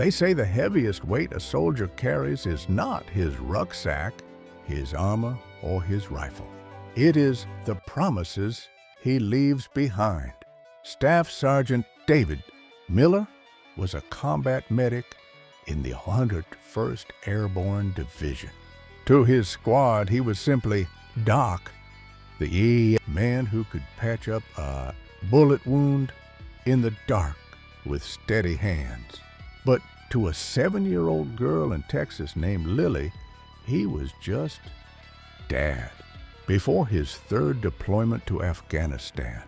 They say the heaviest weight a soldier carries is not his rucksack, his armor, or his rifle. It is the promises he leaves behind. Staff Sergeant David Miller was a combat medic in the 101st Airborne Division. To his squad, he was simply Doc, the man who could patch up a bullet wound in the dark with steady hands. But to a 7-year-old girl in Texas named Lily, he was just Dad. Before his third deployment to Afghanistan,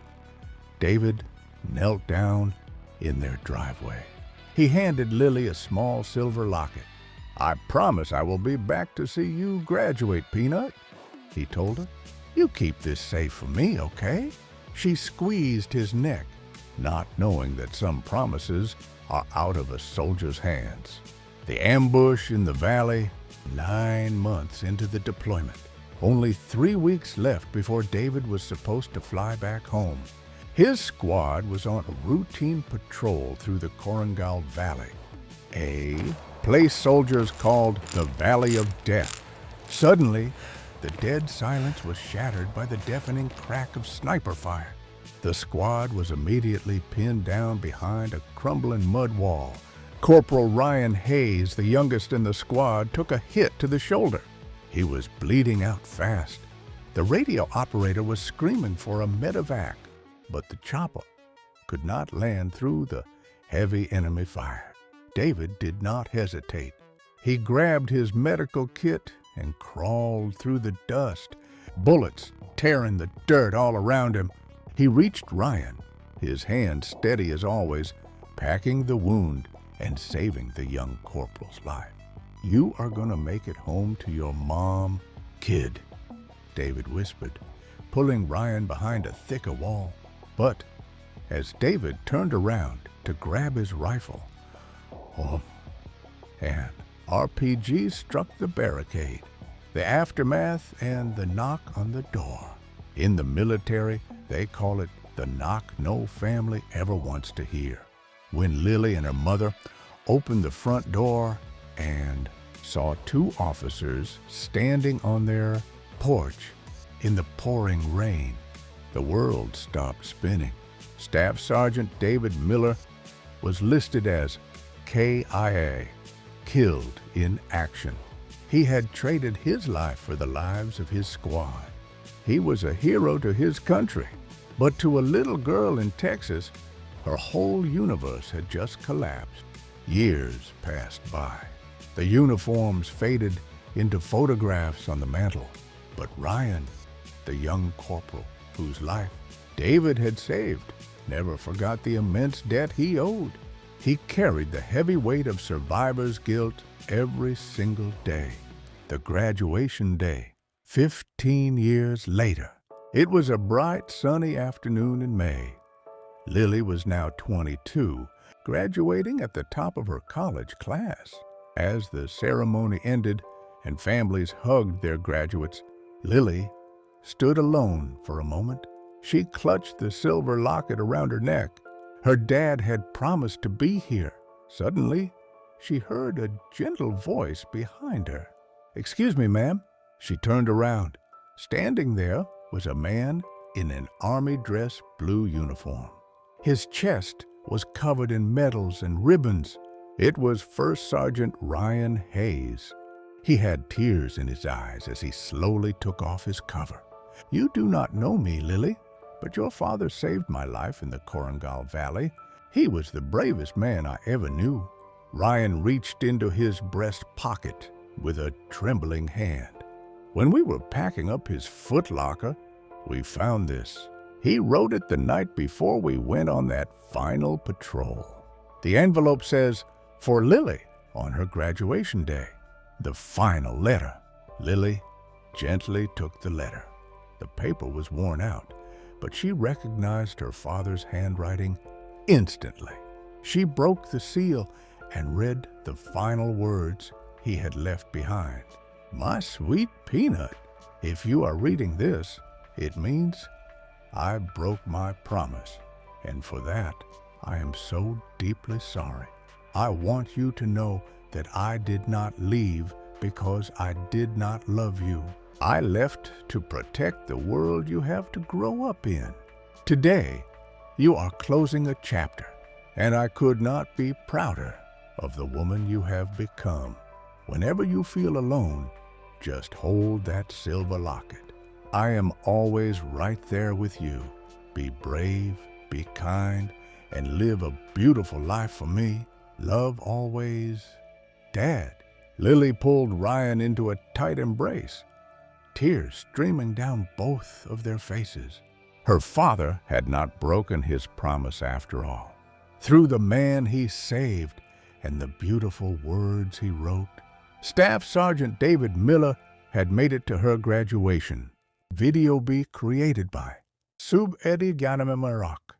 David knelt down in their driveway. He handed Lily a small silver locket. "I promise I will be back to see you graduate, Peanut," he told her. "You keep this safe for me, okay?" She squeezed his neck, not knowing that some promises are out of a soldier's hands. The ambush in the valley, 9 months into the deployment. Only 3 weeks left before David was supposed to fly back home. His squad was on a routine patrol through the Korengal Valley, a place soldiers called the Valley of Death. Suddenly, the dead silence was shattered by the deafening crack of sniper fire. The squad was immediately pinned down behind a crumbling mud wall. Corporal Ryan Hayes, the youngest in the squad, took a hit to the shoulder. He was bleeding out fast. The radio operator was screaming for a medevac, but the chopper could not land through the heavy enemy fire. David did not hesitate. He grabbed his medical kit and crawled through the dust, bullets tearing the dirt all around him. He reached Ryan, his hand steady as always, packing the wound and saving the young corporal's life. "You are going to make it home to your mom, kid," David whispered, pulling Ryan behind a thicker wall. But as David turned around to grab his rifle, an RPG struck the barricade, the aftermath, and the knock on the door. In the military, they call it the knock no family ever wants to hear. When Lily and her mother opened the front door and saw 2 officers standing on their porch in the pouring rain, the world stopped spinning. Staff Sergeant David Miller was listed as KIA, killed in action. He had traded his life for the lives of his squad. He was a hero to his country, but to a little girl in Texas, her whole universe had just collapsed. Years passed by. The uniforms faded into photographs on the mantle, but Ryan, the young corporal whose life David had saved, never forgot the immense debt he owed. He carried the heavy weight of survivor's guilt every single day. The graduation day, 15 years later. It was a bright, sunny afternoon in May. Lily was now 22, graduating at the top of her college class. As the ceremony ended and families hugged their graduates, Lily stood alone for a moment. She clutched the silver locket around her neck. Her dad had promised to be here. Suddenly, she heard a gentle voice behind her. "Excuse me, ma'am." She turned around. Standing there was a man in an army dress blue uniform. His chest was covered in medals and ribbons. It was First Sergeant Ryan Hayes. He had tears in his eyes as he slowly took off his cover. "You do not know me, Lily, but your father saved my life in the Korengal Valley. He was the bravest man I ever knew." Ryan reached into his breast pocket with a trembling hand. "When we were packing up his footlocker, we found this. He wrote it the night before we went on that final patrol. The envelope says, 'For Lily,' on her graduation day. The final letter." Lily gently took the letter. The paper was worn out, but she recognized her father's handwriting instantly. She broke the seal and read the final words he had left behind. "My sweet Peanut, if you are reading this, it means I broke my promise, and for that I am so deeply sorry. I want you to know that I did not leave because I did not love you. I left to protect the world you have to grow up in. Today, you are closing a chapter, and I could not be prouder of the woman you have become. Whenever you feel alone, just hold that silver locket. I am always right there with you. Be brave, be kind, and live a beautiful life for me. Love always, Dad. Lily pulled Ryan into a tight embrace, tears streaming down both of their faces. Her father had not broken his promise after all. Through the man he saved and the beautiful words he wrote, Staff Sergeant David Miller had made it to her graduation. Video be created by Sub Edi Ganame Marak.